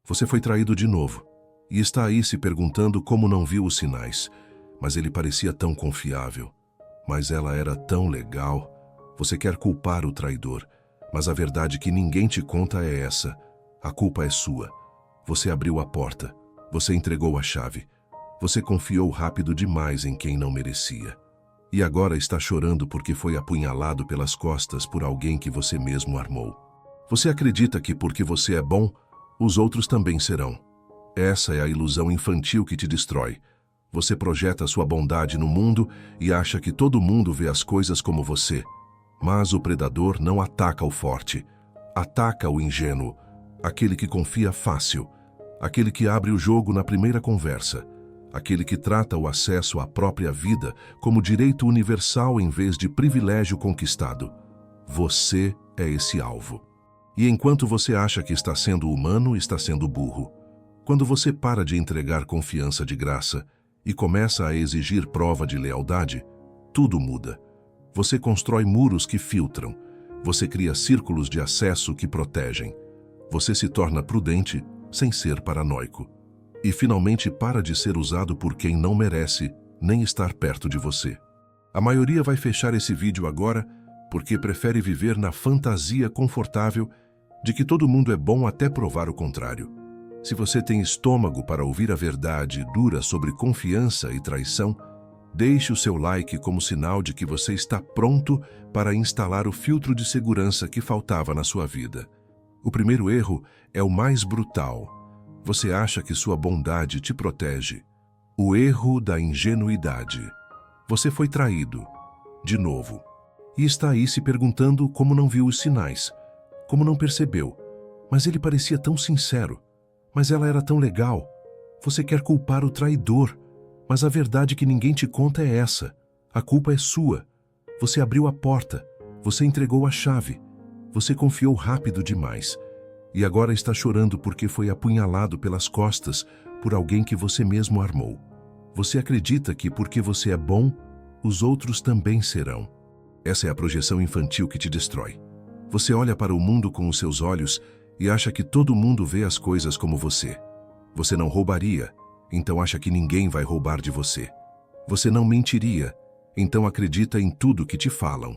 Você foi traído de novo e está aí se perguntando como não viu os sinais. Mas ele parecia tão confiável. Mas ela era tão legal. Você quer culpar o traidor, mas a verdade que ninguém te conta é essa. A culpa é sua. Você abriu a porta. Você entregou a chave. Você confiou rápido demais em quem não merecia. E agora está chorando porque foi apunhalado pelas costas por alguém que você mesmo armou. Você acredita que porque você é bom, os outros também serão. Essa é a ilusão infantil que te destrói. Você projeta sua bondade no mundo e acha que todo mundo vê as coisas como você. Mas o predador não ataca o forte. Ataca o ingênuo, aquele que confia fácil, aquele que abre o jogo na primeira conversa, aquele que trata o acesso à própria vida como direito universal em vez de privilégio conquistado. Você é esse alvo. E enquanto você acha que está sendo humano, está sendo burro. Quando você para de entregar confiança de graça e começa a exigir prova de lealdade, tudo muda. Você constrói muros que filtram. Você cria círculos de acesso que protegem. Você se torna prudente sem ser paranoico. E finalmente para de ser usado por quem não merece nem estar perto de você. A maioria vai fechar esse vídeo agora porque prefere viver na fantasia confortável de que todo mundo é bom até provar o contrário. Se você tem estômago para ouvir a verdade dura sobre confiança e traição, deixe o seu like como sinal de que você está pronto para instalar o filtro de segurança que faltava na sua vida. O primeiro erro é o mais brutal. Você acha que sua bondade te protege. O erro da ingenuidade. Você foi traído, de novo, e está aí se perguntando como não viu os sinais, como não percebeu. Mas ele parecia tão sincero. Mas ela era tão legal. Você quer culpar o traidor, mas a verdade que ninguém te conta é essa. A culpa é sua. Você abriu a porta. Você entregou a chave. Você confiou rápido demais. E agora está chorando porque foi apunhalado pelas costas por alguém que você mesmo armou. Você acredita que porque você é bom, os outros também serão. Essa é a projeção infantil que te destrói. Você olha para o mundo com os seus olhos e acha que todo mundo vê as coisas como você. Você não roubaria, então acha que ninguém vai roubar de você. Você não mentiria, então acredita em tudo que te falam.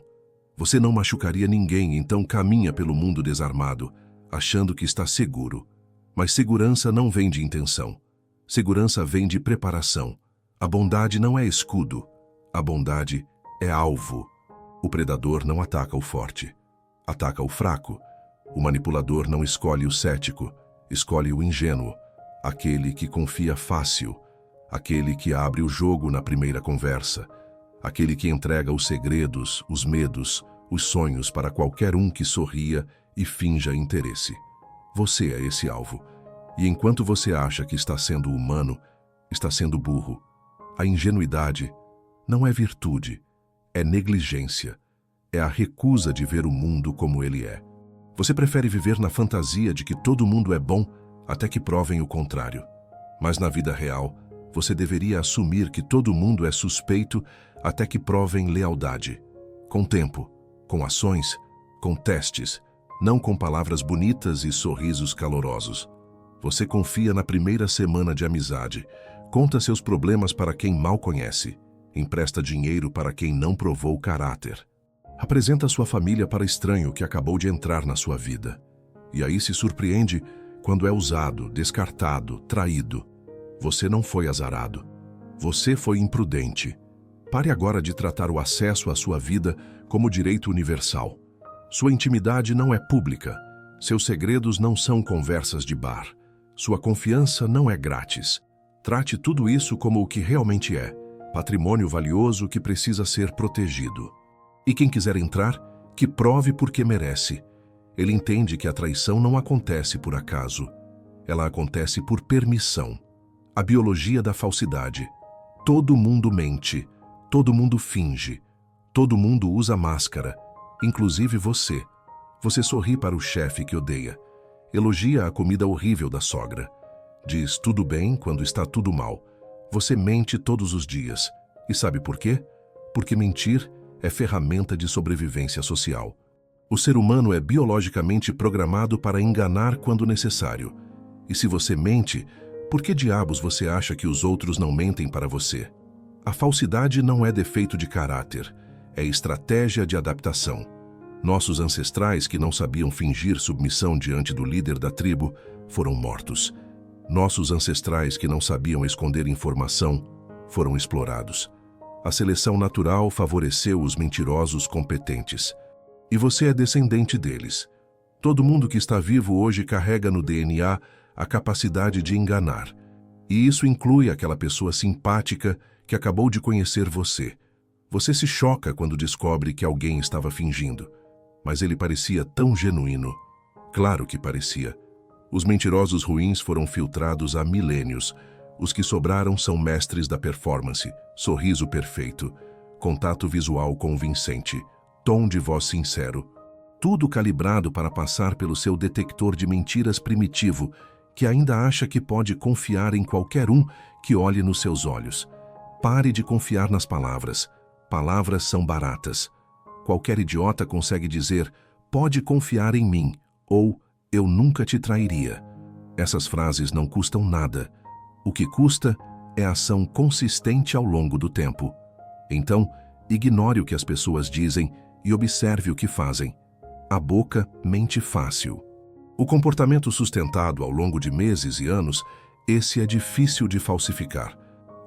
Você não machucaria ninguém, então caminha pelo mundo desarmado, achando que está seguro. Mas segurança não vem de intenção. Segurança vem de preparação. A bondade não é escudo. A bondade é alvo. O predador não ataca o forte. Ataca o fraco. O manipulador não escolhe o cético, escolhe o ingênuo, aquele que confia fácil, aquele que abre o jogo na primeira conversa, aquele que entrega os segredos, os medos, os sonhos para qualquer um que sorria e finja interesse. Você é esse alvo. E enquanto você acha que está sendo humano, está sendo burro. A ingenuidade não é virtude, é negligência, é a recusa de ver o mundo como ele é. Você prefere viver na fantasia de que todo mundo é bom até que provem o contrário. Mas na vida real, você deveria assumir que todo mundo é suspeito até que provem lealdade. Com tempo, com ações, com testes, não com palavras bonitas e sorrisos calorosos. Você confia na primeira semana de amizade, conta seus problemas para quem mal conhece, empresta dinheiro para quem não provou caráter. Apresenta sua família para estranho que acabou de entrar na sua vida. E aí se surpreende quando é usado, descartado, traído. Você não foi azarado. Você foi imprudente. Pare agora de tratar o acesso à sua vida como direito universal. Sua intimidade não é pública. Seus segredos não são conversas de bar. Sua confiança não é grátis. Trate tudo isso como o que realmente é: patrimônio valioso que precisa ser protegido. E quem quiser entrar, que prove porque merece. Ele entende que a traição não acontece por acaso. Ela acontece por permissão. A biologia da falsidade. Todo mundo mente. Todo mundo finge. Todo mundo usa máscara. Inclusive você. Você sorri para o chefe que odeia. Elogia a comida horrível da sogra. Diz tudo bem quando está tudo mal. Você mente todos os dias. E sabe por quê? Porque mentir é ferramenta de sobrevivência social. O ser humano é biologicamente programado para enganar quando necessário. E se você mente, por que diabos você acha que os outros não mentem para você? A falsidade não é defeito de caráter, é estratégia de adaptação. Nossos ancestrais que não sabiam fingir submissão diante do líder da tribo foram mortos. Nossos ancestrais que não sabiam esconder informação foram explorados. A seleção natural favoreceu os mentirosos competentes. E você é descendente deles. Todo mundo que está vivo hoje carrega no DNA a capacidade de enganar. E isso inclui aquela pessoa simpática que acabou de conhecer você. Você se choca quando descobre que alguém estava fingindo. Mas ele parecia tão genuíno. Claro que parecia. Os mentirosos ruins foram filtrados há milênios. Os que sobraram são mestres da performance, sorriso perfeito, contato visual convincente, tom de voz sincero. Tudo calibrado para passar pelo seu detector de mentiras primitivo, que ainda acha que pode confiar em qualquer um que olhe nos seus olhos. Pare de confiar nas palavras. Palavras são baratas. Qualquer idiota consegue dizer, pode confiar em mim, ou eu nunca te trairia. Essas frases não custam nada. O que custa é ação consistente ao longo do tempo. Então, ignore o que as pessoas dizem e observe o que fazem. A boca mente fácil. O comportamento sustentado ao longo de meses e anos, esse é difícil de falsificar.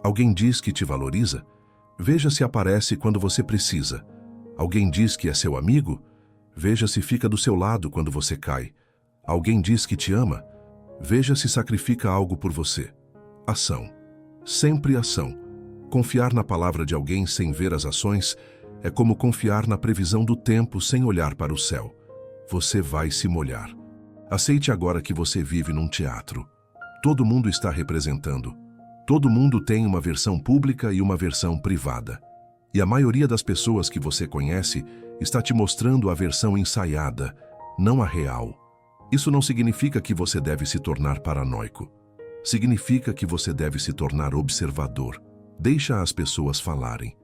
Alguém diz que te valoriza? Veja se aparece quando você precisa. Alguém diz que é seu amigo? Veja se fica do seu lado quando você cai. Alguém diz que te ama? Veja se sacrifica algo por você. Ação. Sempre ação. Confiar na palavra de alguém sem ver as ações é como confiar na previsão do tempo sem olhar para o céu. Você vai se molhar. Aceite agora que você vive num teatro. Todo mundo está representando. Todo mundo tem uma versão pública e uma versão privada. E a maioria das pessoas que você conhece está te mostrando a versão ensaiada, não a real. Isso não significa que você deve se tornar paranoico. Significa que você deve se tornar observador. Deixa as pessoas falarem.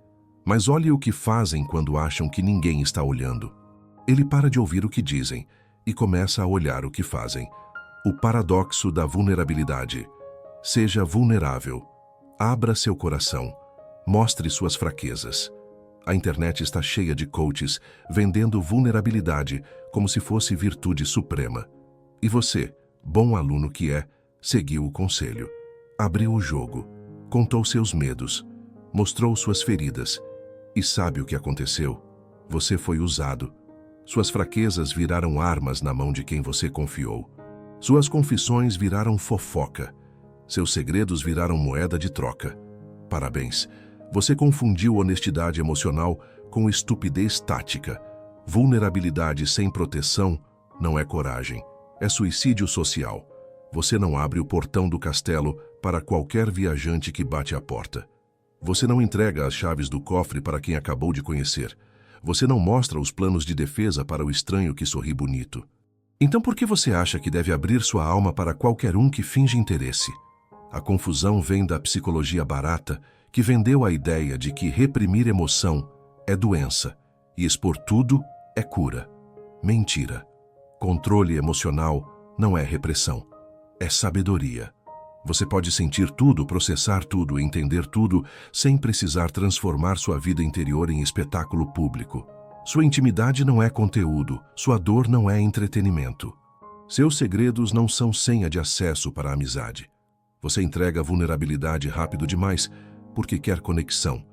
Mas olhe o que fazem quando acham que ninguém está olhando. Ele para de ouvir o que dizem e começa a olhar o que fazem. O paradoxo da vulnerabilidade. Seja vulnerável. Abra seu coração. Mostre suas fraquezas. A internet está cheia de coaches vendendo vulnerabilidade como se fosse virtude suprema. E você, bom aluno que é, seguiu o conselho. Abriu o jogo. Contou seus medos. Mostrou suas feridas. E sabe o que aconteceu? Você foi usado. Suas fraquezas viraram armas na mão de quem você confiou. Suas confissões viraram fofoca. Seus segredos viraram moeda de troca. Parabéns. Você confundiu honestidade emocional com estupidez tática. Vulnerabilidade sem proteção não é coragem. É suicídio social. Você não abre o portão do castelo para qualquer viajante que bate à porta. Você não entrega as chaves do cofre para quem acabou de conhecer. Você não mostra os planos de defesa para o estranho que sorri bonito. Então por que você acha que deve abrir sua alma para qualquer um que finge interesse? A confusão vem da psicologia barata que vendeu a ideia de que reprimir emoção é doença e expor tudo é cura. Mentira. Controle emocional não é repressão, é sabedoria. Você pode sentir tudo, processar tudo, entender tudo, sem precisar transformar sua vida interior em espetáculo público. Sua intimidade não é conteúdo, sua dor não é entretenimento. Seus segredos não são senha de acesso para a amizade. Você entrega a vulnerabilidade rápido demais porque quer conexão,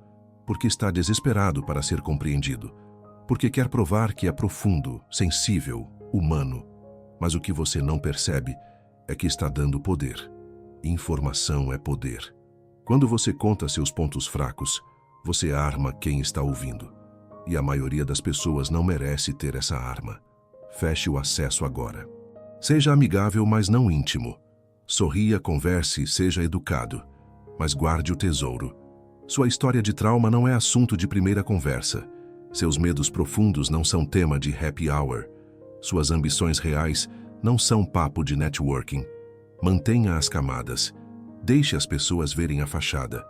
porque está desesperado para ser compreendido, porque quer provar que é profundo, sensível, humano. Mas o que você não percebe é que está dando poder. Informação é poder. Quando você conta seus pontos fracos, você arma quem está ouvindo. E a maioria das pessoas não merece ter essa arma. Feche o acesso agora. Seja amigável, mas não íntimo. Sorria, converse, seja educado. Mas guarde o tesouro. Sua história de trauma não é assunto de primeira conversa. Seus medos profundos não são tema de happy hour. Suas ambições reais não são papo de networking. Mantenha as camadas. Deixe as pessoas verem a fachada.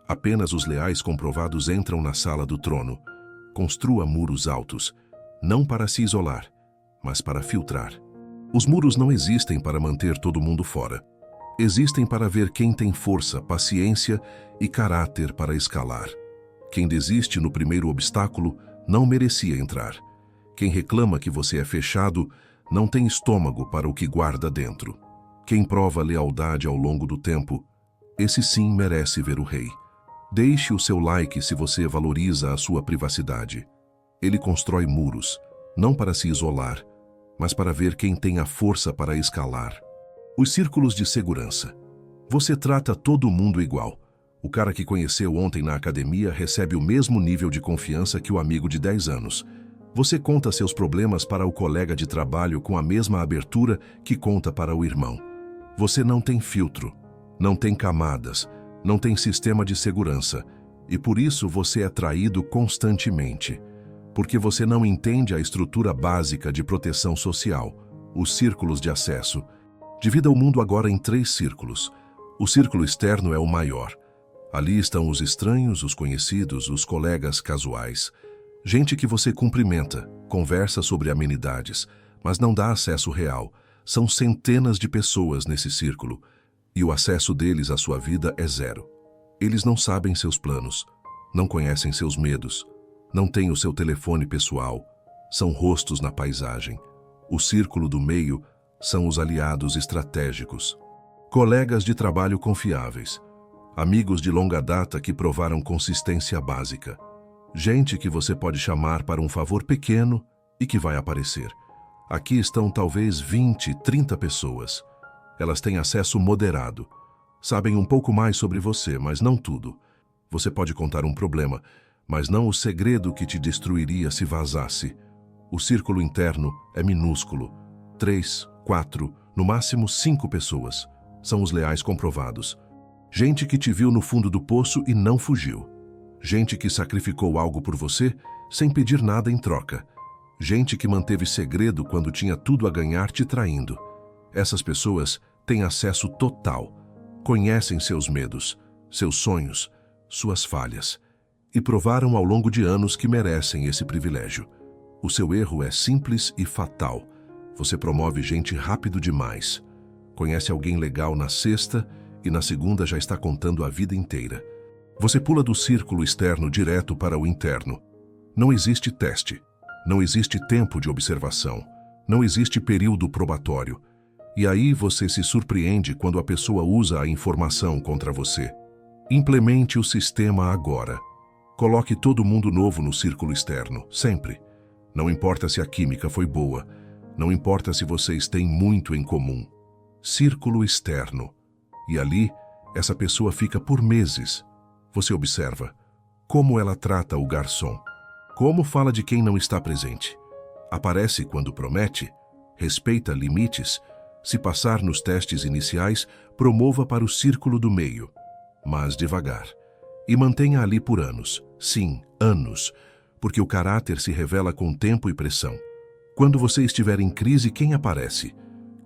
Apenas os leais comprovados entram na sala do trono. Construa muros altos, não para se isolar, mas para filtrar. Os muros não existem para manter todo mundo fora. Existem para ver quem tem força, paciência e caráter para escalar. Quem desiste no primeiro obstáculo não merecia entrar. Quem reclama que você é fechado não tem estômago para o que guarda dentro. Quem prova lealdade ao longo do tempo, esse sim merece ver o rei. Deixe o seu like se você valoriza a sua privacidade. Ele constrói muros, não para se isolar, mas para ver quem tem a força para escalar. Os círculos de segurança. Você trata todo mundo igual. O cara que conheceu ontem na academia recebe o mesmo nível de confiança que o amigo de 10 anos. Você conta seus problemas para o colega de trabalho com a mesma abertura que conta para o irmão. Você não tem filtro, não tem camadas, não tem sistema de segurança, e por isso você é traído constantemente. Porque você não entende a estrutura básica de proteção social, os círculos de acesso. Divida o mundo agora em 3 círculos. O círculo externo é o maior. Ali estão os estranhos, os conhecidos, os colegas casuais. Gente que você cumprimenta, conversa sobre amenidades, mas não dá acesso real. São centenas de pessoas nesse círculo, e o acesso deles à sua vida é zero. Eles não sabem seus planos, não conhecem seus medos, não têm o seu telefone pessoal, são rostos na paisagem. O círculo do meio são os aliados estratégicos. Colegas de trabalho confiáveis, amigos de longa data que provaram consistência básica. Gente que você pode chamar para um favor pequeno e que vai aparecer. Aqui estão talvez 20, 30 pessoas. Elas têm acesso moderado. Sabem um pouco mais sobre você, mas não tudo. Você pode contar um problema, mas não o segredo que te destruiria se vazasse. O círculo interno é minúsculo. 3, 4, no máximo 5 pessoas. São os leais comprovados. Gente que te viu no fundo do poço e não fugiu. Gente que sacrificou algo por você sem pedir nada em troca. Gente que manteve segredo quando tinha tudo a ganhar te traindo. Essas pessoas têm acesso total. Conhecem seus medos, seus sonhos, suas falhas. E provaram ao longo de anos que merecem esse privilégio. O seu erro é simples e fatal. Você promove gente rápido demais. Conhece alguém legal na sexta e na segunda já está contando a vida inteira. Você pula do círculo externo direto para o interno. Não existe teste. Não existe tempo de observação. Não existe período probatório. E aí você se surpreende quando a pessoa usa a informação contra você. Implemente o sistema agora. Coloque todo mundo novo no círculo externo, sempre. Não importa se a química foi boa. Não importa se vocês têm muito em comum. Círculo externo. E ali, essa pessoa fica por meses. Você observa como ela trata o garçom. Como fala de quem não está presente. Aparece quando promete. Respeita limites. Se passar nos testes iniciais, promova para o círculo do meio. Mas devagar. E mantenha ali por anos. Sim, anos. Porque o caráter se revela com tempo e pressão. Quando você estiver em crise, quem aparece?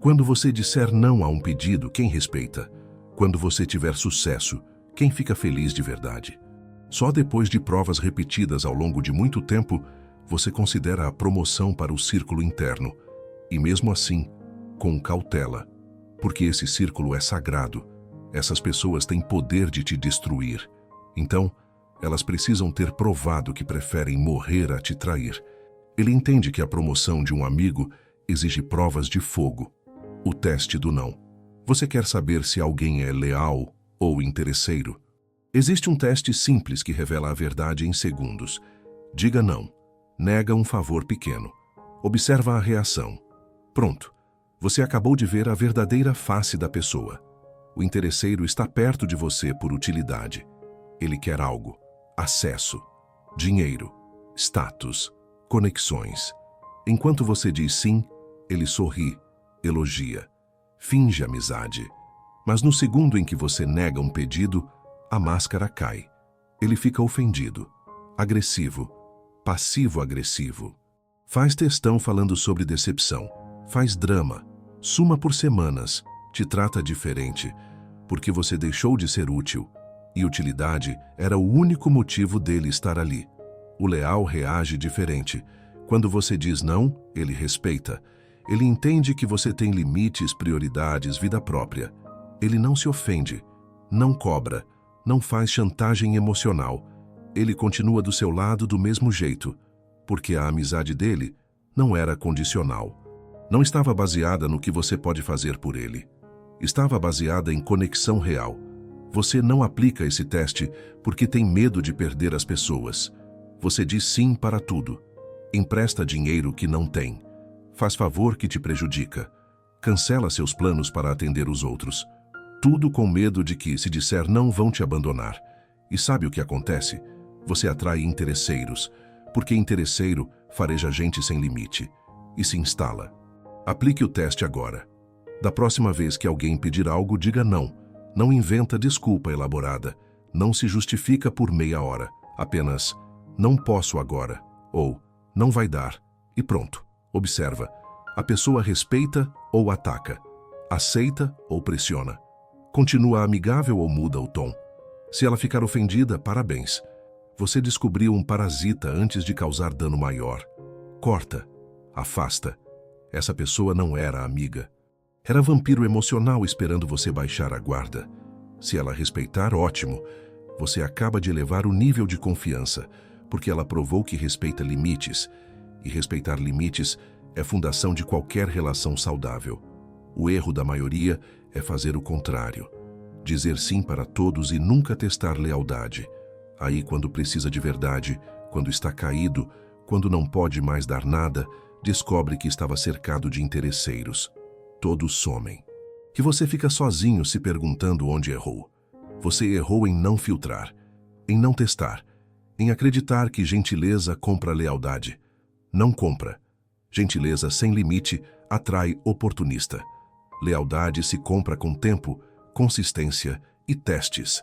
Quando você disser não a um pedido, quem respeita? Quando você tiver sucesso, quem fica feliz de verdade? Só depois de provas repetidas ao longo de muito tempo, você considera a promoção para o círculo interno. E mesmo assim, com cautela. Porque esse círculo é sagrado. Essas pessoas têm poder de te destruir. Então, elas precisam ter provado que preferem morrer a te trair. Ele entende que a promoção de um amigo exige provas de fogo. O teste do não. Você quer saber se alguém é leal ou interesseiro? Existe um teste simples que revela a verdade em segundos. Diga não. Nega um favor pequeno. Observa a reação. Pronto. Você acabou de ver a verdadeira face da pessoa. O interesseiro está perto de você por utilidade. Ele quer algo. Acesso. Dinheiro. Status. Conexões. Enquanto você diz sim, ele sorri, elogia, finge amizade. Mas no segundo em que você nega um pedido, a máscara cai. Ele fica ofendido, agressivo, passivo-agressivo. Faz textão falando sobre decepção, faz drama, suma por semanas, te trata diferente, porque você deixou de ser útil, e utilidade era o único motivo dele estar ali. O leal reage diferente. Quando você diz não, ele respeita. Ele entende que você tem limites, prioridades, vida própria. Ele não se ofende, não cobra, não faz chantagem emocional. Ele continua do seu lado do mesmo jeito, porque a amizade dele não era condicional. Não estava baseada no que você pode fazer por ele. Estava baseada em conexão real. Você não aplica esse teste porque tem medo de perder as pessoas. Você diz sim para tudo. Empresta dinheiro que não tem. Faz favor que te prejudica. Cancela seus planos para atender os outros. Tudo com medo de que, se disser não, vão te abandonar. E sabe o que acontece? Você atrai interesseiros, porque interesseiro fareja gente sem limite e se instala. Aplique o teste agora. Da próxima vez que alguém pedir algo, diga não. Não inventa desculpa elaborada. Não se justifica por meia hora. Apenas, não posso agora. Ou, não vai dar. E pronto. Observa. A pessoa respeita ou ataca. Aceita ou pressiona. Continua amigável ou muda o tom. Se ela ficar ofendida, parabéns. Você descobriu um parasita antes de causar dano maior. Corta. Afasta. Essa pessoa não era amiga. Era vampiro emocional esperando você baixar a guarda. Se ela respeitar, ótimo. Você acaba de elevar o nível de confiança, porque ela provou que respeita limites. E respeitar limites é fundação de qualquer relação saudável. O erro da maioria é fazer o contrário. Dizer sim para todos e nunca testar lealdade. Aí, quando precisa de verdade, quando está caído, quando não pode mais dar nada, descobre que estava cercado de interesseiros. Todos somem. Que você fica sozinho se perguntando onde errou. Você errou em não filtrar, em não testar, em acreditar que gentileza compra lealdade. Não compra. Gentileza sem limite atrai oportunista. Lealdade se compra com tempo, consistência e testes.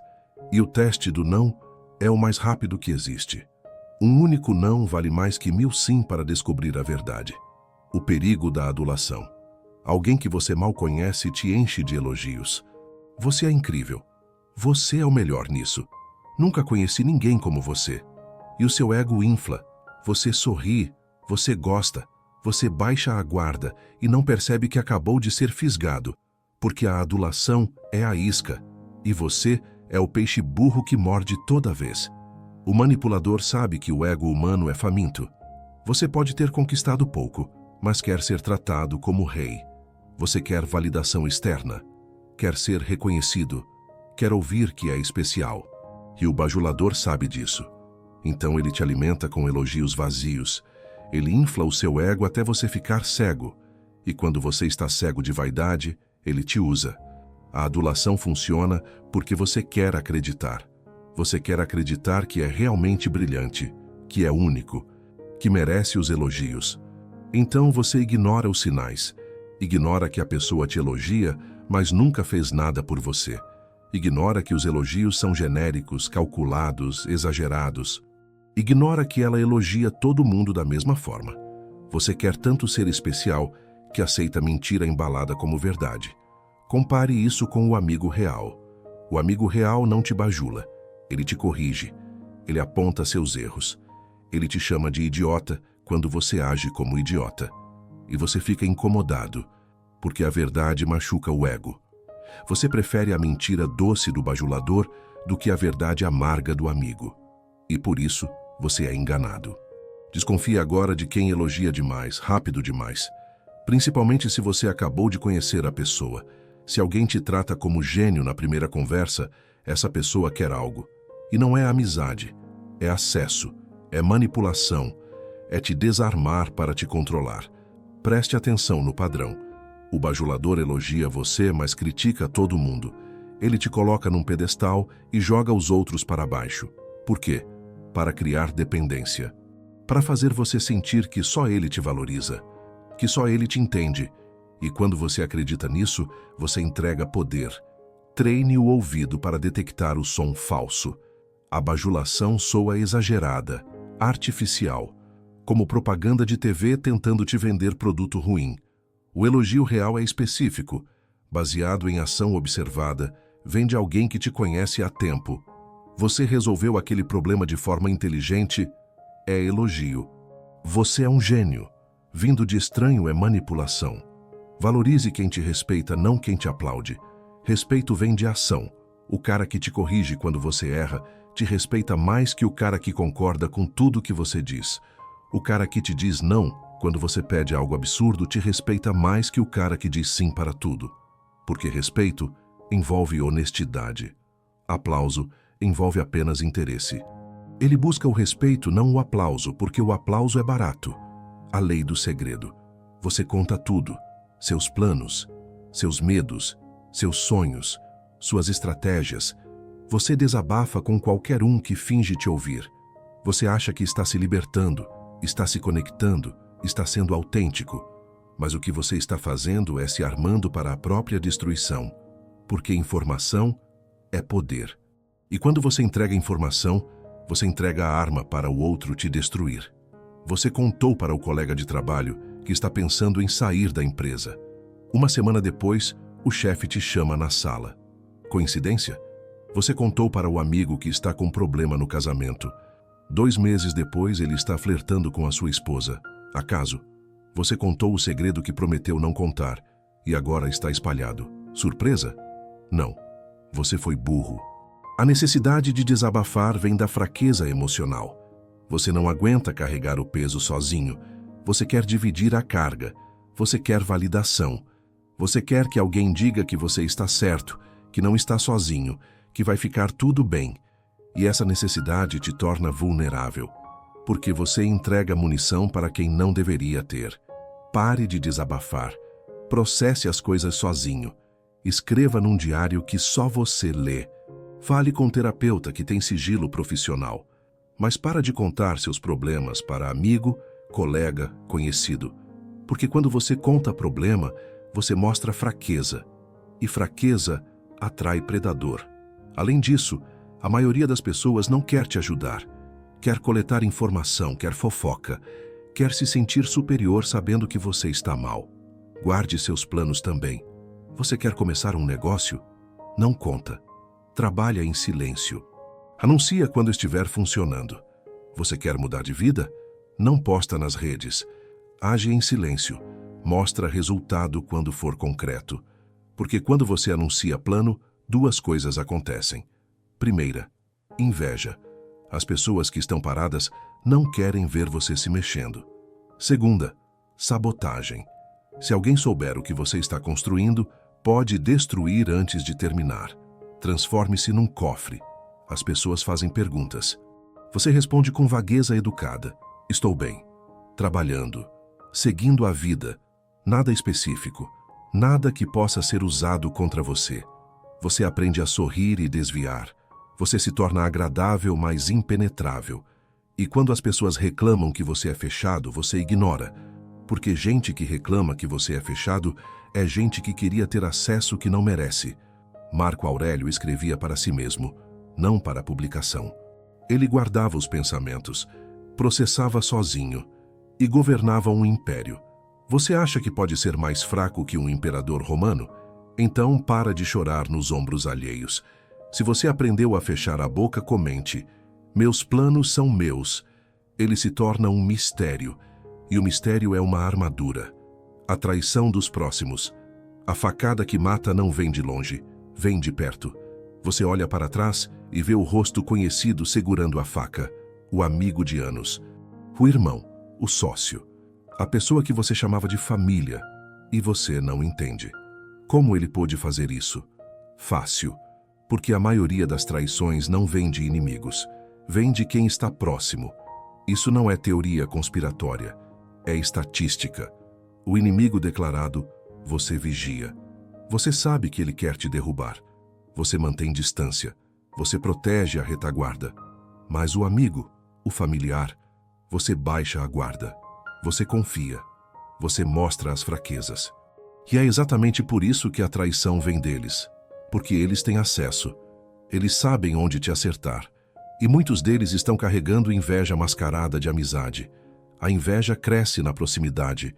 E o teste do não é o mais rápido que existe. Um único não vale mais que 1000 sim para descobrir a verdade. O perigo da adulação. Alguém que você mal conhece te enche de elogios. Você é incrível. Você é o melhor nisso. Nunca conheci ninguém como você. E o seu ego infla. Você sorri, você gosta, você baixa a guarda e não percebe que acabou de ser fisgado, porque a adulação é a isca e você é o peixe burro que morde toda vez. O manipulador sabe que o ego humano é faminto. Você pode ter conquistado pouco, mas quer ser tratado como rei. Você quer validação externa, quer ser reconhecido, quer ouvir que é especial. E o bajulador sabe disso. Então ele te alimenta com elogios vazios. Ele infla o seu ego até você ficar cego. E quando você está cego de vaidade, ele te usa. A adulação funciona porque você quer acreditar. Você quer acreditar que é realmente brilhante, que é único, que merece os elogios. Então você ignora os sinais. Ignora que a pessoa te elogia, mas nunca fez nada por você. Ignora que os elogios são genéricos, calculados, exagerados. Ignora que ela elogia todo mundo da mesma forma. Você quer tanto ser especial que aceita mentira embalada como verdade. Compare isso com o amigo real. O amigo real não te bajula. Ele te corrige. Ele aponta seus erros. Ele te chama de idiota quando você age como idiota. E você fica incomodado, porque a verdade machuca o ego. Você prefere a mentira doce do bajulador do que a verdade amarga do amigo. E por isso, você é enganado. Desconfie agora de quem elogia demais, rápido demais. Principalmente se você acabou de conhecer a pessoa. Se alguém te trata como gênio na primeira conversa, essa pessoa quer algo. E não é amizade, é acesso, é manipulação, é te desarmar para te controlar. Preste atenção no padrão. O bajulador elogia você, mas critica todo mundo. Ele te coloca num pedestal e joga os outros para baixo. Por quê? Para criar dependência. Para fazer você sentir que só ele te valoriza, que só ele te entende. E quando você acredita nisso, você entrega poder. Treine o ouvido para detectar o som falso. A bajulação soa exagerada, artificial, como propaganda de TV tentando te vender produto ruim. O elogio real é específico, baseado em ação observada, vem de alguém que te conhece há tempo. Você resolveu aquele problema de forma inteligente, é elogio. Você é um gênio. Vindo de estranho é manipulação. Valorize quem te respeita, não quem te aplaude. Respeito vem de ação. O cara que te corrige quando você erra te respeita mais que o cara que concorda com tudo que você diz. O cara que te diz não quando você pede algo absurdo te respeita mais que o cara que diz sim para tudo. Porque respeito envolve honestidade. Aplauso envolve apenas interesse. Ele busca o respeito, não o aplauso, porque o aplauso é barato. A lei do segredo. Você conta tudo. Seus planos, seus medos, seus sonhos, suas estratégias. Você desabafa com qualquer um que finge te ouvir. Você acha que está se libertando, está se conectando, está sendo autêntico. Mas o que você está fazendo é se armando para a própria destruição. Porque informação é poder. E quando você entrega informação, você entrega a arma para o outro te destruir. Você contou para o colega de trabalho que está pensando em sair da empresa. Uma semana depois, o chefe te chama na sala. Coincidência? Você contou para o amigo que está com problema no casamento. 2 meses depois, ele está flertando com a sua esposa. Acaso? Você contou o segredo que prometeu não contar e agora está espalhado. Surpresa? Não. Você foi burro. A necessidade de desabafar vem da fraqueza emocional. Você não aguenta carregar o peso sozinho. Você quer dividir a carga. Você quer validação. Você quer que alguém diga que você está certo, que não está sozinho, que vai ficar tudo bem. E essa necessidade te torna vulnerável, porque você entrega munição para quem não deveria ter. Pare de desabafar. Processe as coisas sozinho. Escreva num diário que só você lê. Fale com um terapeuta que tem sigilo profissional. Mas para de contar seus problemas para amigo, colega, conhecido. Porque quando você conta problema, você mostra fraqueza. E fraqueza atrai predador. Além disso, a maioria das pessoas não quer te ajudar. Quer coletar informação, quer fofoca. Quer se sentir superior sabendo que você está mal. Guarde seus planos também. Você quer começar um negócio? Não conta. Trabalha em silêncio. Anuncia quando estiver funcionando. Você quer mudar de vida? Não posta nas redes. Age em silêncio. Mostra resultado quando for concreto. Porque quando você anuncia plano, 2 coisas acontecem. Primeira, inveja. As pessoas que estão paradas não querem ver você se mexendo. Segunda, sabotagem. Se alguém souber o que você está construindo, pode destruir antes de terminar. Transforme-se num cofre. As pessoas fazem perguntas. Você responde com vagueza educada. Estou bem. Trabalhando. Seguindo a vida. Nada específico. Nada que possa ser usado contra você. Você aprende a sorrir e desviar. Você se torna agradável, mas impenetrável. E quando as pessoas reclamam que você é fechado, você ignora. Porque gente que reclama que você é fechado é gente que queria ter acesso que não merece. Marco Aurélio escrevia para si mesmo, não para a publicação. Ele guardava os pensamentos, processava sozinho e governava um império. Você acha que pode ser mais fraco que um imperador romano? Então para de chorar nos ombros alheios. Se você aprendeu a fechar a boca, comente. Meus planos são meus. Ele se torna um mistério. E o mistério é uma armadura. A traição dos próximos. A facada que mata não vem de longe, vem de perto. Você olha para trás e vê o rosto conhecido segurando a faca. O amigo de anos. O irmão, o sócio. A pessoa que você chamava de família. E você não entende. Como ele pôde fazer isso? Fácil. Porque a maioria das traições não vem de inimigos. Vem de quem está próximo. Isso não é teoria conspiratória. É estatística. O inimigo declarado, você vigia. Você sabe que ele quer te derrubar. Você mantém distância. Você protege a retaguarda. Mas o amigo, o familiar, você baixa a guarda. Você confia. Você mostra as fraquezas. E é exatamente por isso que a traição vem deles. Porque eles têm acesso. Eles sabem onde te acertar. E muitos deles estão carregando inveja mascarada de amizade. A inveja cresce na proximidade.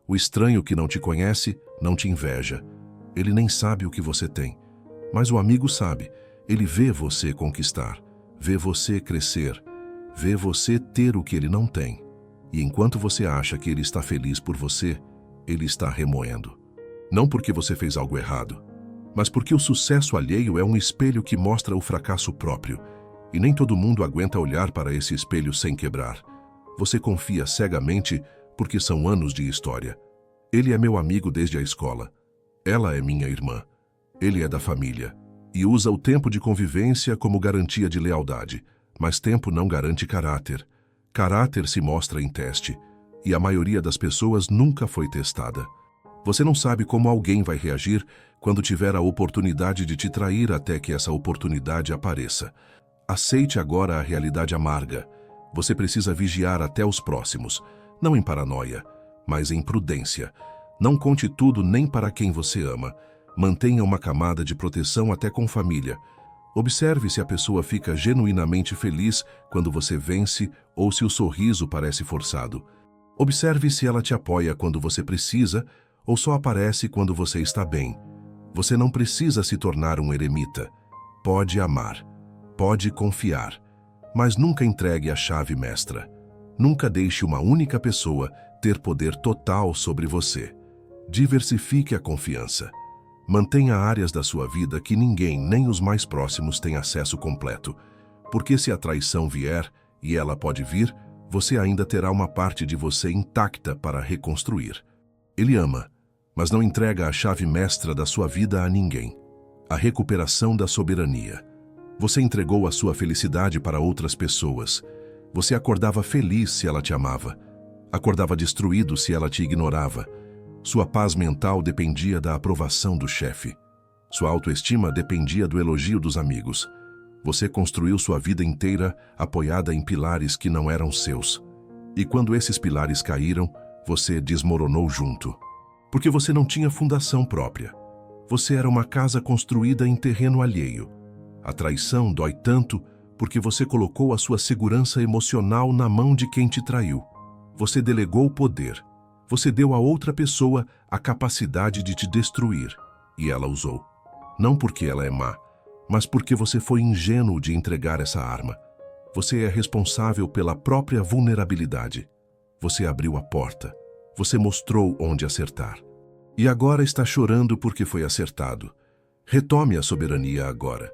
O estranho que não te conhece não te inveja. Ele nem sabe o que você tem. Mas o amigo sabe. Ele vê você conquistar. Vê você crescer. Vê você ter o que ele não tem. E enquanto você acha que ele está feliz por você, ele está remoendo. Não porque você fez algo errado, mas porque o sucesso alheio é um espelho que mostra o fracasso próprio, e nem todo mundo aguenta olhar para esse espelho sem quebrar. Você confia cegamente porque são anos de história. Ele é meu amigo desde a escola. Ela é minha irmã. Ele é da família. E usa o tempo de convivência como garantia de lealdade. Mas tempo não garante caráter. Caráter se mostra em teste. E a maioria das pessoas nunca foi testada. Você não sabe como alguém vai reagir quando tiver a oportunidade de te trair até que essa oportunidade apareça. Aceite agora a realidade amarga. Você precisa vigiar até os próximos, não em paranoia, mas em prudência. Não conte tudo nem para quem você ama. Mantenha uma camada de proteção até com família. Observe se a pessoa fica genuinamente feliz quando você vence ou se o sorriso parece forçado. Observe se ela te apoia quando você precisa ou só aparece quando você está bem. Você não precisa se tornar um eremita. Pode amar, pode confiar, mas nunca entregue a chave mestra. Nunca deixe uma única pessoa ter poder total sobre você. Diversifique a confiança. Mantenha áreas da sua vida que ninguém, nem os mais próximos, têm acesso completo. Porque se a traição vier, e ela pode vir, você ainda terá uma parte de você intacta para reconstruir. Ele ama, mas não entrega a chave mestra da sua vida a ninguém. A recuperação da soberania. Você entregou a sua felicidade para outras pessoas. Você acordava feliz se ela te amava. Acordava destruído se ela te ignorava. Sua paz mental dependia da aprovação do chefe. Sua autoestima dependia do elogio dos amigos. Você construiu sua vida inteira apoiada em pilares que não eram seus. E quando esses pilares caíram, você desmoronou junto. Porque você não tinha fundação própria. Você era uma casa construída em terreno alheio. A traição dói tanto porque você colocou a sua segurança emocional na mão de quem te traiu. Você delegou o poder. Você deu a outra pessoa a capacidade de te destruir. E ela usou. Não porque ela é má, mas porque você foi ingênuo de entregar essa arma. Você é responsável pela própria vulnerabilidade. Você abriu a porta. Você mostrou onde acertar. E agora está chorando porque foi acertado. Retome a soberania agora.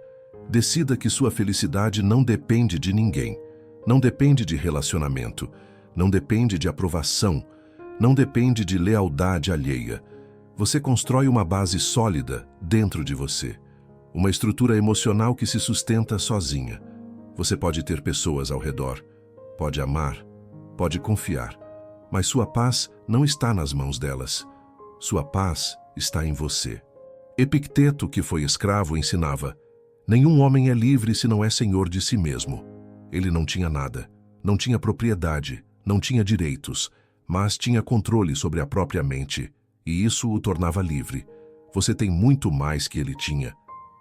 Decida que sua felicidade não depende de ninguém. Não depende de relacionamento. Não depende de aprovação. Não depende de lealdade alheia. Você constrói uma base sólida dentro de você. Uma estrutura emocional que se sustenta sozinha. Você pode ter pessoas ao redor. Pode amar. Pode confiar. Mas sua paz não está nas mãos delas. Sua paz está em você. Epicteto, que foi escravo, ensinava: nenhum homem é livre se não é senhor de si mesmo. Ele não tinha nada, não tinha propriedade, não tinha direitos, mas tinha controle sobre a própria mente, e isso o tornava livre. Você tem muito mais que ele tinha,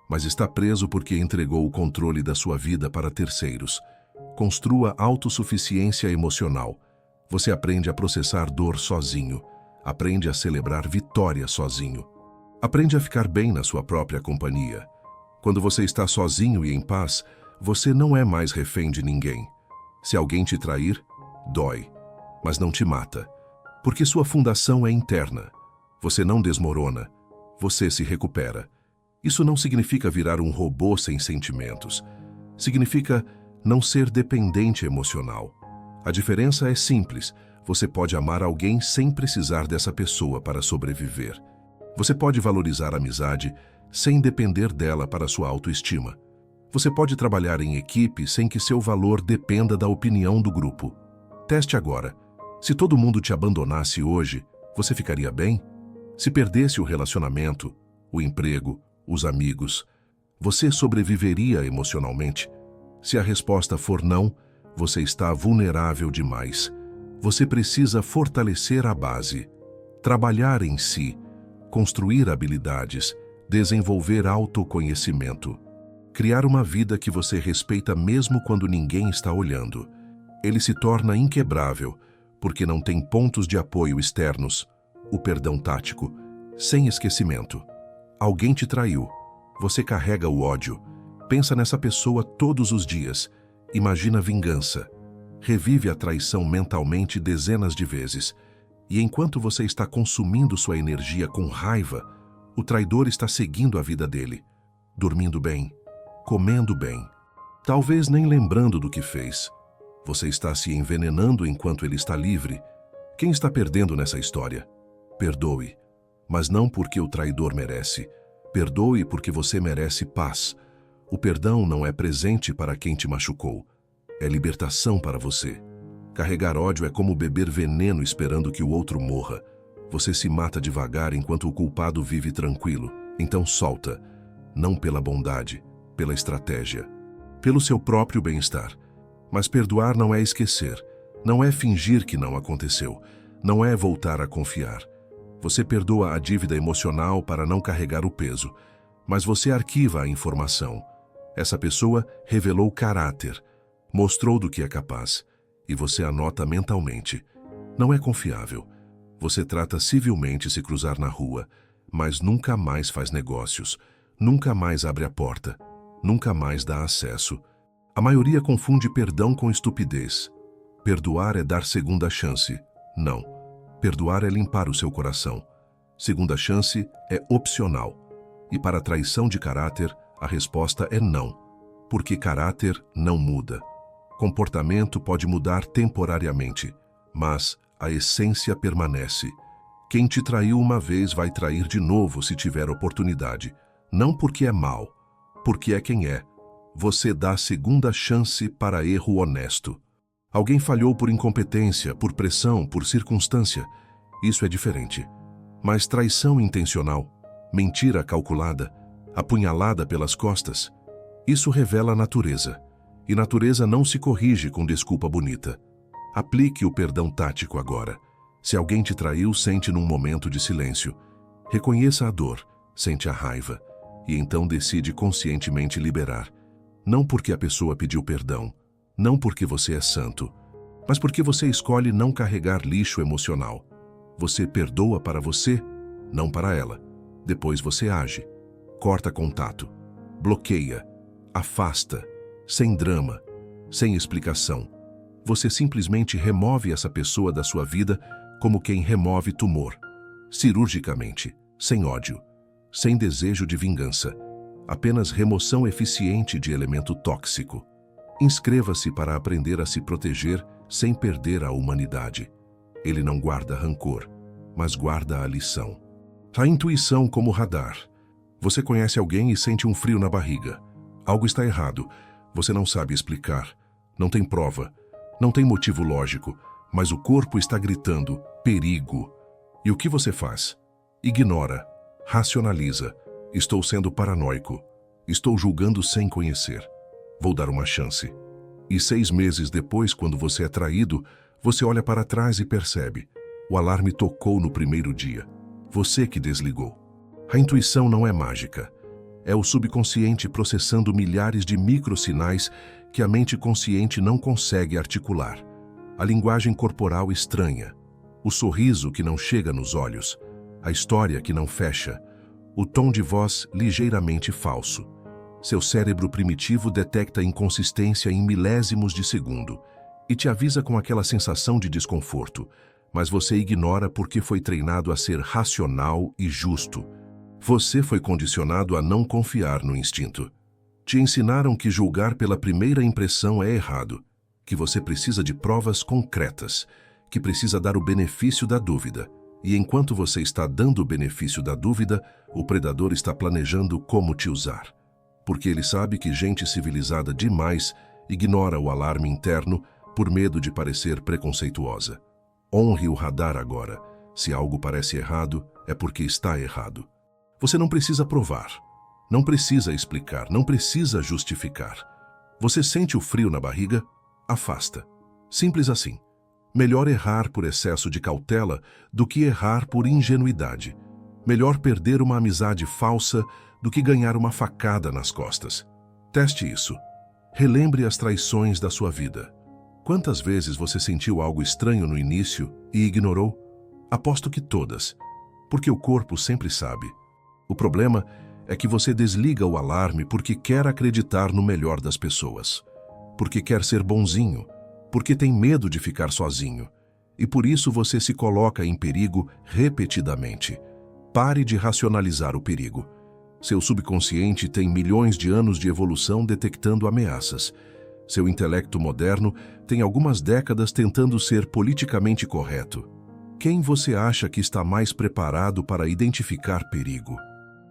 mas está preso porque entregou o controle da sua vida para terceiros. Construa autossuficiência emocional. Você aprende a processar dor sozinho. Aprende a celebrar vitória sozinho. Aprende a ficar bem na sua própria companhia. Quando você está sozinho e em paz, você não é mais refém de ninguém. Se alguém te trair, dói, mas não te mata, porque sua fundação é interna. Você não desmorona, você se recupera. Isso não significa virar um robô sem sentimentos. Significa não ser dependente emocional. A diferença é simples. Você pode amar alguém sem precisar dessa pessoa para sobreviver. Você pode valorizar a amizade sem depender dela para sua autoestima. Você pode trabalhar em equipe sem que seu valor dependa da opinião do grupo. Teste agora. Se todo mundo te abandonasse hoje, você ficaria bem? Se perdesse o relacionamento, o emprego, os amigos, você sobreviveria emocionalmente? Se a resposta for não, você está vulnerável demais. Você precisa fortalecer a base, trabalhar em si, construir habilidades, desenvolver autoconhecimento, criar uma vida que você respeita mesmo quando ninguém está olhando. Ele se torna inquebrável, porque não tem pontos de apoio externos, o perdão tático, sem esquecimento. Alguém te traiu, você carrega o ódio, pensa nessa pessoa todos os dias, imagina vingança. revive a traição mentalmente dezenas de vezes. E enquanto você está consumindo sua energia com raiva, o traidor está seguindo a vida dele, dormindo bem, comendo bem, talvez nem lembrando do que fez. Você está se envenenando enquanto ele está livre. Quem está perdendo nessa história? Perdoe, mas não porque o traidor merece. Perdoe porque você merece paz. O perdão não é presente para quem te machucou. É libertação para você. Carregar ódio é como beber veneno esperando que o outro morra. Você se mata devagar enquanto o culpado vive tranquilo. Então solta, não pela bondade, pela estratégia, pelo seu próprio bem-estar. Mas perdoar não é esquecer, não é fingir que não aconteceu, não é voltar a confiar. Você perdoa a dívida emocional para não carregar o peso, mas você arquiva a informação. Essa pessoa revelou caráter, mostrou do que é capaz, e você anota mentalmente. Não é confiável. Você trata civilmente se cruzar na rua, mas nunca mais faz negócios, nunca mais abre a porta, nunca mais dá acesso. A maioria confunde perdão com estupidez. Perdoar é dar segunda chance. Não. Perdoar é limpar o seu coração. Segunda chance é opcional. E para a traição de caráter, a resposta é não. Porque caráter não muda. Comportamento pode mudar temporariamente, mas a essência permanece. Quem te traiu uma vez vai trair de novo se tiver oportunidade. Não porque é mal, porque é quem é. Você dá segunda chance para erro honesto. Alguém falhou por incompetência, por pressão, por circunstância. Isso é diferente. Mas traição intencional, mentira calculada, apunhalada pelas costas, isso revela a natureza. E natureza não se corrige com desculpa bonita. Aplique o perdão tático agora. Se alguém te traiu, sente num momento de silêncio. Reconheça a dor, sente a raiva, e então decide conscientemente liberar. Não porque a pessoa pediu perdão, não porque você é santo, mas porque você escolhe não carregar lixo emocional. Você perdoa para você, não para ela. Depois você age, corta contato, bloqueia, afasta, sem drama, sem explicação. Você simplesmente remove essa pessoa da sua vida como quem remove tumor, cirurgicamente, sem ódio, sem desejo de vingança. Apenas remoção eficiente de elemento tóxico. Inscreva-se para aprender a se proteger sem perder a humanidade. Ele não guarda rancor, mas guarda a lição. A intuição como radar. Você conhece alguém e sente um frio na barriga. Algo está errado. Você não sabe explicar. Não tem prova. Não tem motivo lógico. Mas o corpo está gritando, perigo. E o que você faz? Ignora. Racionaliza. Estou sendo paranoico. Estou julgando sem conhecer. Vou dar uma chance. E 6 meses depois, quando você é traído, você olha para trás e percebe. O alarme tocou no primeiro dia. Você que desligou. A intuição não é mágica. É o subconsciente processando milhares de microsinais que a mente consciente não consegue articular. A linguagem corporal estranha. O sorriso que não chega nos olhos. A história que não fecha. O tom de voz ligeiramente falso. Seu cérebro primitivo detecta inconsistência em milésimos de segundo e te avisa com aquela sensação de desconforto, mas você ignora porque foi treinado a ser racional e justo. Você foi condicionado a não confiar no instinto. Te ensinaram que julgar pela primeira impressão é errado, que você precisa de provas concretas, que precisa dar o benefício da dúvida. E enquanto você está dando o benefício da dúvida, o predador está planejando como te usar. Porque ele sabe que gente civilizada demais ignora o alarme interno por medo de parecer preconceituosa. Honre o radar agora. Se algo parece errado, é porque está errado. Você não precisa provar, não precisa explicar, não precisa justificar. Você sente o frio na barriga? Afasta. Simples assim. Melhor errar por excesso de cautela do que errar por ingenuidade. Melhor perder uma amizade falsa do que ganhar uma facada nas costas. Teste isso. Relembre as traições da sua vida. Quantas vezes você sentiu algo estranho no início e ignorou? Aposto que todas, porque o corpo sempre sabe. O problema é que você desliga o alarme porque quer acreditar no melhor das pessoas, porque quer ser bonzinho, porque tem medo de ficar sozinho. E por isso você se coloca em perigo repetidamente. Pare de racionalizar o perigo. Seu subconsciente tem milhões de anos de evolução detectando ameaças. Seu intelecto moderno tem algumas décadas tentando ser politicamente correto. Quem você acha que está mais preparado para identificar perigo?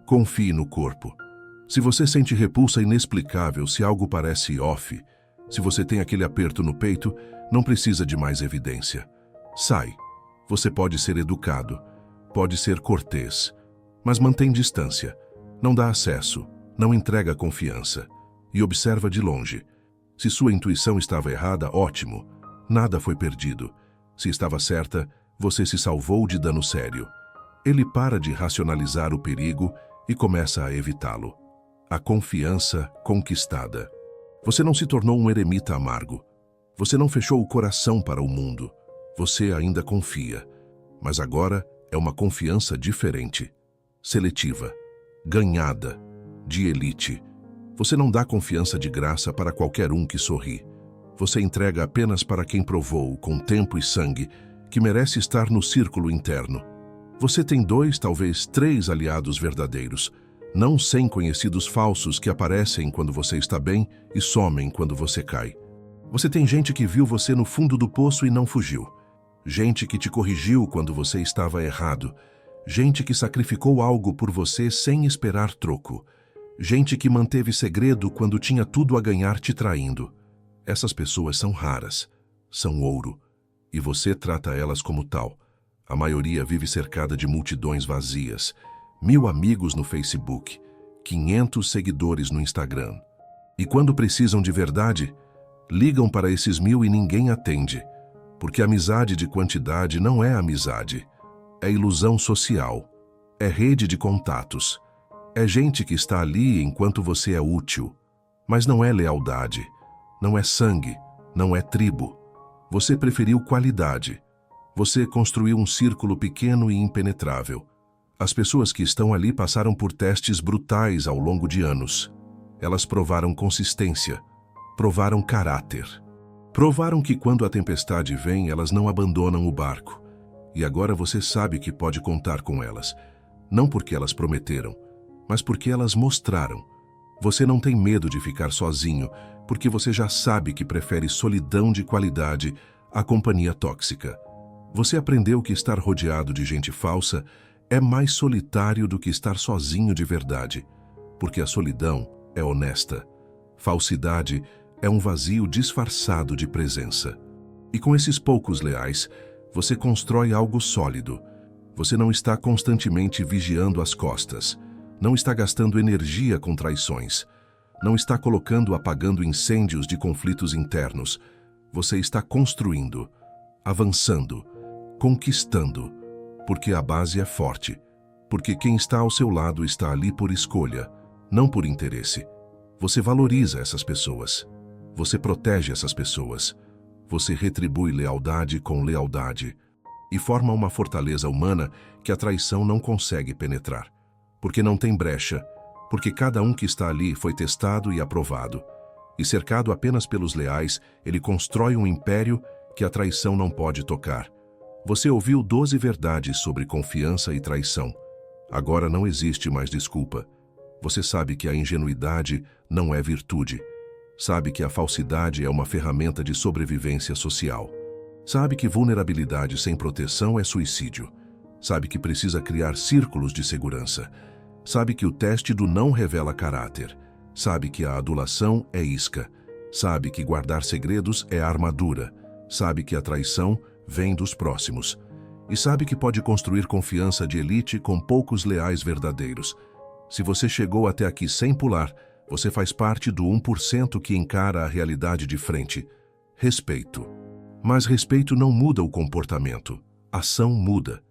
Confie no corpo. Se você sente repulsa inexplicável se algo parece off, se você tem aquele aperto no peito, não precisa de mais evidência. Sai. Você pode ser educado, pode ser cortês, mas mantém distância. Não dá acesso, não entrega confiança. E observa de longe. Se sua intuição estava errada, ótimo. Nada foi perdido. Se estava certa, você se salvou de dano sério. Ele para de racionalizar o perigo e começa a evitá-lo. A confiança conquistada. Você não se tornou um eremita amargo. Você não fechou o coração para o mundo. Você ainda confia. Mas agora é uma confiança diferente. Seletiva. Ganhada. De elite. Você não dá confiança de graça para qualquer um que sorri. Você entrega apenas para quem provou, com tempo e sangue, que merece estar no círculo interno. Você tem 2, talvez 3 aliados verdadeiros, não 100 conhecidos falsos que aparecem quando você está bem e somem quando você cai. Você tem gente que viu você no fundo do poço e não fugiu. Gente que te corrigiu quando você estava errado. Gente que sacrificou algo por você sem esperar troco. Gente que manteve segredo quando tinha tudo a ganhar te traindo. Essas pessoas são raras, são ouro, e você trata elas como tal. A maioria vive cercada de multidões vazias, 1000 amigos no Facebook, 500 seguidores no Instagram. E quando precisam de verdade, ligam para esses 1000 e ninguém atende, porque amizade de quantidade não é amizade, é ilusão social, é rede de contatos, é gente que está ali enquanto você é útil, mas não é lealdade. Não é sangue, não é tribo. Você preferiu qualidade. Você construiu um círculo pequeno e impenetrável. As pessoas que estão ali passaram por testes brutais ao longo de anos. Elas provaram consistência, provaram caráter. Provaram que quando a tempestade vem, elas não abandonam o barco. E agora você sabe que pode contar com elas. Não porque elas prometeram, mas porque elas mostraram. Você não tem medo de ficar sozinho, porque você já sabe que prefere solidão de qualidade à companhia tóxica. Você aprendeu que estar rodeado de gente falsa é mais solitário do que estar sozinho de verdade, porque a solidão é honesta. Falsidade é um vazio disfarçado de presença. E com esses poucos leais, você constrói algo sólido. Você não está constantemente vigiando as costas. Não está gastando energia com traições. Não está apagando incêndios de conflitos internos. Você está construindo, avançando, conquistando, porque a base é forte. Porque quem está ao seu lado está ali por escolha, não por interesse. Você valoriza essas pessoas. Você protege essas pessoas. Você retribui lealdade com lealdade. E forma uma fortaleza humana que a traição não consegue penetrar. Porque não tem brecha, porque cada um que está ali foi testado e aprovado. E cercado apenas pelos leais, ele constrói um império que a traição não pode tocar. Você ouviu 12 verdades sobre confiança e traição. Agora não existe mais desculpa. Você sabe que a ingenuidade não é virtude. Sabe que a falsidade é uma ferramenta de sobrevivência social. Sabe que vulnerabilidade sem proteção é suicídio. Sabe que precisa criar círculos de segurança. Sabe que o teste do não revela caráter. Sabe que a adulação é isca. Sabe que guardar segredos é armadura. Sabe que a traição vem dos próximos. E sabe que pode construir confiança de elite com poucos leais verdadeiros. Se você chegou até aqui sem pular, você faz parte do 1% que encara a realidade de frente. Respeito. Mas respeito não muda o comportamento. Ação muda.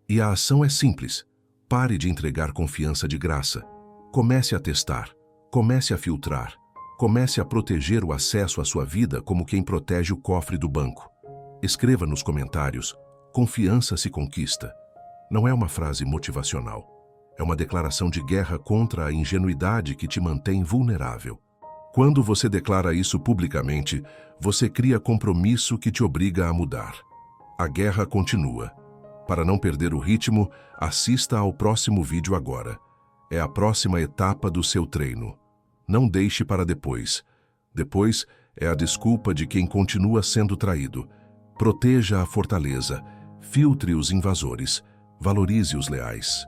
E a ação é simples. Pare de entregar confiança de graça. Comece a testar. Comece a filtrar. Comece a proteger o acesso à sua vida como quem protege o cofre do banco. Escreva nos comentários: confiança se conquista. Não é uma frase motivacional. É uma declaração de guerra contra a ingenuidade que te mantém vulnerável. Quando você declara isso publicamente, você cria compromisso que te obriga a mudar. A guerra continua. Para não perder o ritmo, assista ao próximo vídeo agora. É a próxima etapa do seu treino. Não deixe para depois. Depois é a desculpa de quem continua sendo traído. Proteja a fortaleza. Filtre os invasores. Valorize os leais.